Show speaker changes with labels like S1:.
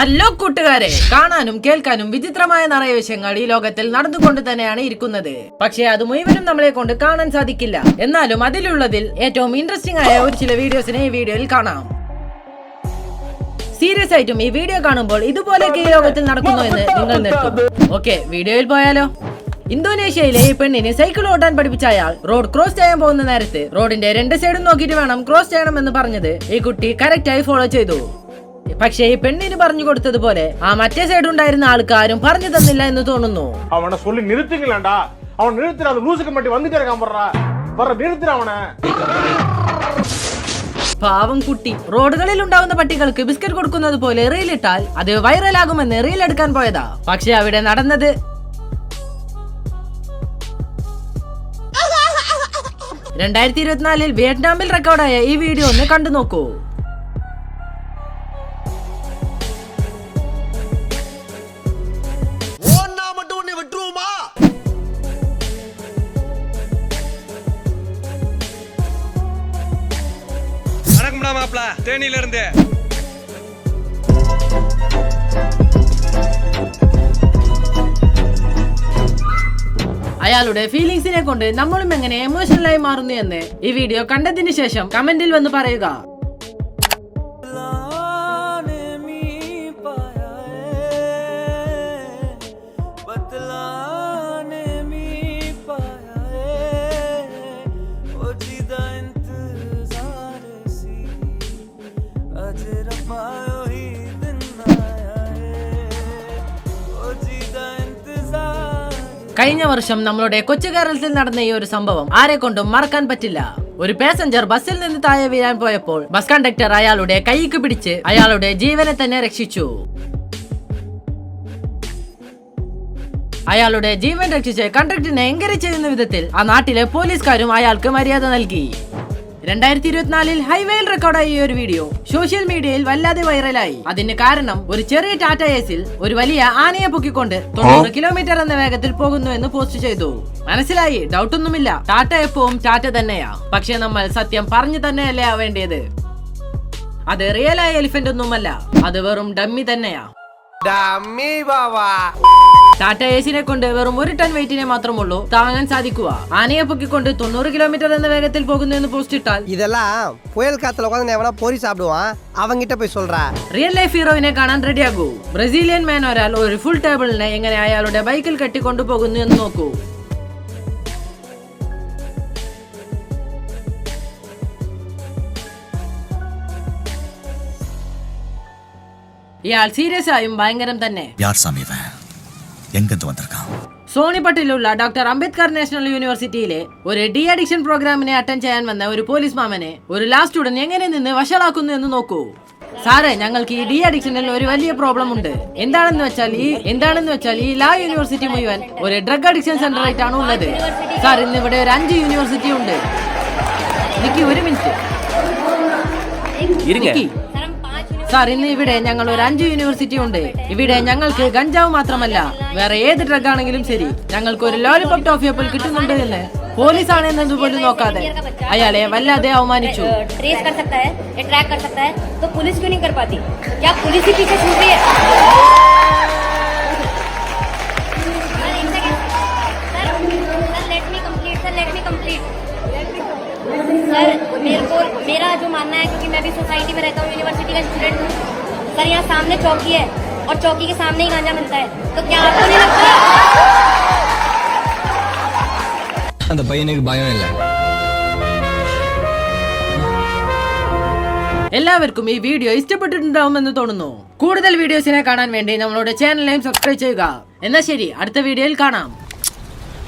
S1: Hello കൂട്ടുകാരെ, കാണാനും കേൾക്കാനും വിചിത്രമായ നിറയെ വിഷയങ്ങൾ ഈ ലോകത്തിൽ നടന്നുകൊണ്ട് തന്നെയാണ് ഇരിക്കുന്നത്. പക്ഷേ അത് മുഴുവനും നമ്മളെ കൊണ്ട് കാണാൻ സാധിക്കില്ല. എന്നാലും അതിലുള്ളതിൽ ഏറ്റവും ഇൻട്രസ്റ്റിംഗ് ആയ ഒരു ചില വീഡിയോസിനെ ഈ വീഡിയോയിൽ കാണാം. സീരിയസ് ആയിട്ടും ഈ വീഡിയോ കാണുമ്പോൾ ഇതുപോലെയൊക്കെ ഈ ലോകത്തിൽ നടക്കുന്നു എന്ന് നിങ്ങൾ നിർത്തും. ഓക്കെ, വീഡിയോയിൽ പോയാലോ? ഇന്തോനേഷ്യയിലെ ഈ പെണ്ണിന് സൈക്കിൾ ഓടാൻ പഠിപ്പിച്ച അയാൾ റോഡ് ക്രോസ് ചെയ്യാൻ പോകുന്ന നേരത്ത് റോഡിന്റെ രണ്ട് സൈഡും നോക്കിയിട്ട് വേണം ക്രോസ് ചെയ്യണം എന്ന് പറഞ്ഞത് ഈ കുട്ടി കറക്റ്റായി ഫോളോ ചെയ്തു. പക്ഷേ ഈ പെണ്ണിന് പറഞ്ഞു കൊടുത്തതുപോലെ ആ മറ്റേ സൈഡ് ഉണ്ടായിരുന്ന ആൾക്കാരും പറഞ്ഞു തന്നില്ല എന്ന് തോന്നുന്നു.
S2: അവനെ சொல்லி நிறுத்துங்களேடா, அவன் நிறுத்துற அந்த லூசுக்கு மட்டும் வந்துட்டே இருக்கான் போறா. வர நிறுத்துற அவനെ.
S1: പാവം കുട്ടി റോഡുകളിൽ ഉണ്ടാവുന്ന പട്ടികൾക്ക് ബിസ്ക്കറ്റ് കൊടുക്കുന്നത് പോലെ റീലിട്ടാൽ അത് വൈറലാകുമെന്ന് റീൽ എടുക്കാൻ പോയതാ. പക്ഷെ അവിടെ നടന്നത് 2024 വിയറ്റ്നാമിൽ റെക്കോർഡായ ഈ വീഡിയോ ഒന്ന് കണ്ടു നോക്കൂ. അയാളുടെ ഫീലിംഗ്സിനെ കൊണ്ട് നമ്മളും എങ്ങനെ എമോഷണലായി മാറുന്നു എന്ന് ഈ വീഡിയോ കണ്ടതിന് ശേഷം കമന്റിൽ വന്ന് പറയുക. കഴിഞ്ഞ വർഷം നമ്മളുടെ കൊച്ചു കേരളത്തിൽ നടന്ന ഈ ഒരു സംഭവം ആരെ കൊണ്ടും മറക്കാൻ പറ്റില്ല. ഒരു പാസഞ്ചർ ബസ്സിൽ നിന്ന് താഴെ വീഴാൻ പോയപ്പോൾ ബസ് കണ്ടക്ടർ അയാളുടെ കൈക്ക് പിടിച്ച് അയാളുടെ ജീവനെ തന്നെ രക്ഷിച്ചു. അയാളുടെ ജീവൻ രക്ഷിച്ച് കണ്ടക്ടറിനെ എൻകറേജ് ചെയ്യുന്ന വിധത്തിൽ ആ നാട്ടിലെ പോലീസുകാരും അയാൾക്ക് മര്യാദ നൽകി. 2024 ഹൈവേയിൽ റെക്കോർഡായ ഈ ഒരു വീഡിയോ സോഷ്യൽ മീഡിയയിൽ വല്ലാതെ വൈറലായി. അതിന് കാരണം ഒരു ചെറിയ ടാറ്റ എസിൽ ഒരു വലിയ ആനയെ പൊക്കിക്കൊണ്ട് 90 കിലോമീറ്റർ എന്ന വേഗത്തിൽ പോകുന്നു എന്ന് പോസ്റ്റ് ചെയ്തു. മനസ്സിലായി, ഡൗട്ടൊന്നുമില്ല, ടാറ്റ എപ്പോഴും ടാറ്റ തന്നെയാ. പക്ഷെ നമ്മൾ സത്യം പറഞ്ഞു തന്നെയല്ലേ ആവേണ്ടത്. അത് റിയലായ എലിഫന്റ് ഒന്നുമല്ല, അത് വെറും ഡമ്മി തന്നെയാ. ടാറ്റ എസിനെ കൊണ്ട് വെറും 1 ടൺ വെയിറ്റിനെ മാത്രമുള്ളൂ താങ്ങാൻ സാധിക്കുക. ആനയെ പൊക്കിക്കൊണ്ട് 90 കിലോമീറ്റർ എന്ന വേഗത്തിൽ പോകുന്നു എന്ന് പോസ്റ്റ് ഇട്ടാൽ
S3: ഇതെല്ലാം പുയൽ കാத்துல ഉட்கார்ந்து எவனா போரி சாப்பிடுவான் அவங்கிட்ட போய் சொல்றா.
S1: റിയൽ ലൈഫ് ഹീറോയിനെ കാണാൻ റെഡിയാകൂ. ബ്രസീലിയൻ മാൻ ഒരാൾ ഒരു ഫുൾ ടേബിളിനെ എങ്ങനെ അയാളുടെ ബൈക്കിൽ കെട്ടിക്കൊണ്ടു പോകുന്നു എന്ന് നോക്കൂ. ഇയാൾ സീരിയസ് ആയും ഭയങ്കരം തന്നെ. സോണിപ്പട്ടിലുള്ള ഡോക്ടർ അംബേദ്കർ നാഷണൽ യൂണിവേഴ്സിറ്റിയിലെ ഒരു ഡി അഡിക്ഷൻ പ്രോഗ്രാമിനെ അറ്റൻഡ് ചെയ്യാൻ വന്ന ഒരു പോലീസ് മാമനെ ഒരു ലാ സ്റ്റുഡന്റ് എങ്ങനെ നിന്ന് വഷളാക്കുന്നു എന്ന് നോക്കൂ. സാറേ, ഞങ്ങൾക്ക് ഈ ഡി അഡിക്ഷനിൽ ഒരു വലിയ പ്രോബ്ലം ഉണ്ട്. എന്താണെന്ന് വെച്ചാൽ ഈ ലാ യൂണിവേഴ്സിറ്റി മുഴുവൻ ഒരു ഡ്രഗ് അഡിക്ഷൻ സെന്റർ ആയിട്ടാണ് ഉള്ളത്. സാർ, ഇന്ന് ഇവിടെ ഒരു 5 യൂണിവേഴ്സിറ്റി ഉണ്ട്. എനിക്ക് ഒരു മിനിറ്റ്. സാർ, ഇന്ന് ഇവിടെ ഞങ്ങൾ ഒരു 5 യൂണിവേഴ്സിറ്റി ഉണ്ട്. ഇവിടെ ഞങ്ങൾക്ക് ഗഞ്ചാവ് മാത്രമല്ല, വേറെ ഏത് ഡ്രഗ് ആണെങ്കിലും ശരി, ഞങ്ങൾക്ക് ഒരു ലോലിപോപ്പ് ടോഫി അപ്പോൾ കിട്ടുന്നുണ്ട് എന്ന് പോലീസ് ആണ് എന്നത് പോലും നോക്കാതെ അയാളെ വല്ലാതെ അവമാനിച്ചു.
S4: सर, मेरा जो मानना है, क्योंकि मैं भी सोसाइटी में रहता हूँ, यूनिवर्सिटी का स्टूडेंट हूँ सर, यहाँ सामने चौकी है और चौकी के सामने ही गांजा मिलता है, तो क्या आपको नहीं लगता?
S5: அந்த பையனுக்கு பயம் இல்ல.
S1: എല്ലാവർക്കും ഈ വീഡിയോ ഇഷ്ടപ്പെട്ടിട്ടുണ്ടാവുമെന്ന് തോന്നുന്നു. കൂടുതൽ വീഡിയോസിനെ കാണാൻ വേണ്ടി നമ്മളുടെ ചാനലിനെയും സബ്സ്ക്രൈബ് ചെയ്യുക. എന്നാൽ ശരി, അടുത്ത വീഡിയോയിൽ കാണാം.